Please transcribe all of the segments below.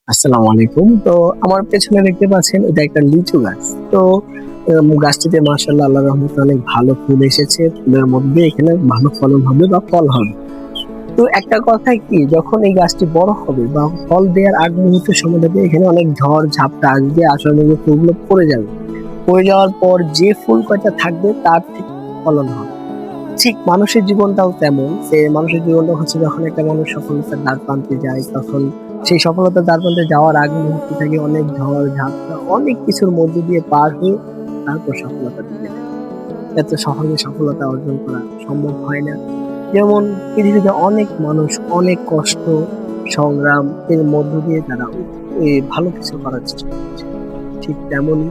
আসসালামু আলাইকুম। তো আমার পেছনে দেখতে পাচ্ছেন এটা একটা লিচু গাছ। তো গাছটিতে মাশাআল্লাহ আল্লাহর রহমতে অনেক ভালো ফুল এসেছে। ফুলের মধ্যে এখানে ভালো ফলন হবে বা ফল হবে। তো একটা কথা কি, যখন এই গাছটি বড় হবে বা ফল দেওয়ার আগ মুহূর্তের সময় দেখবে এখানে অনেক ঝড় ঝাপটা আসবে, আসলে যে ফুলগুলো পড়ে যাবে। পড়ে যাওয়ার পর যে ফুল কয়টা থাকবে তার থেকে ফলন হবে। ঠিক মানুষের জীবনটাও তেমন। মানুষের জীবনটা হচ্ছে, যখন একটা মানুষ সফলতার দ্বার প্রান্তে যায়, তখন সেই সফলতার দ্বার প্রান্তে যাওয়ার আগ মুহূর্তে থেকে অনেক ঝড় ঝাপটা অনেক কিছুর মধ্যে দিয়ে পার হয়ে তারপর সফলতার দিকে যায়। এত সহজে সফলতা অর্জন করা সম্ভব হয় না। যেমন পৃথিবীতে অনেক মানুষ অনেক কষ্ট সংগ্রাম এর মধ্য দিয়ে তারা ভালো কিছু করার চেষ্টা করছে। ঠিক তেমনই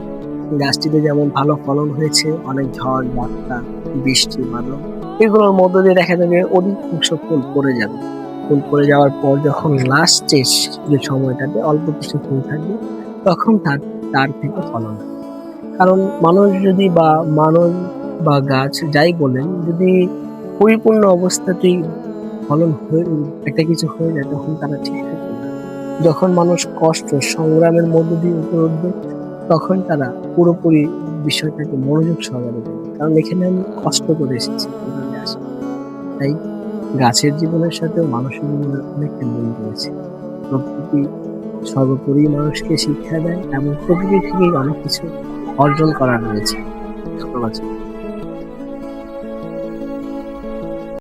গাছটিতে যেমন ভালো ফলন হয়েছে, অনেক ঝড় ঝাপটা বৃষ্টি বাদল এগুলোর মধ্য দিয়ে দেখা যাবে অধিকাংশ ফুল পড়ে যাবে। ফুল পড়ে যাওয়ার পর যখন লাস্টে যে সময়টাতে অল্প কিছু ফুল থাকবে, তখন তার তার থেকে ফলন হবে। কারণ মানুষ যদি বা মানুষ বা গাছ যাই বলেন, যদি পরিপূর্ণ অবস্থাতেই ফলন হয়ে একটা কিছু হয়ে যায়, তখন তারা ঠিক থাকে না। যখন মানুষ কষ্ট সংগ্রামের মধ্য দিয়ে উপরে উঠবে, তখন তারা পুরোপুরি বিষয়টাকে মনোযোগ সহকারে দেখবে। কারণ এখানে আমি কষ্ট করে এসেছি, এভাবে আসি। তাই গাছের জীবনের সাথেও মানুষের জীবনের অনেকটা মিল রয়েছে। প্রকৃতি সর্বোপরি মানুষকে শিক্ষা দেয় এবং প্রকৃতি থেকেই অনেক কিছু অর্জন করা রয়েছে। ধন্যবাদ।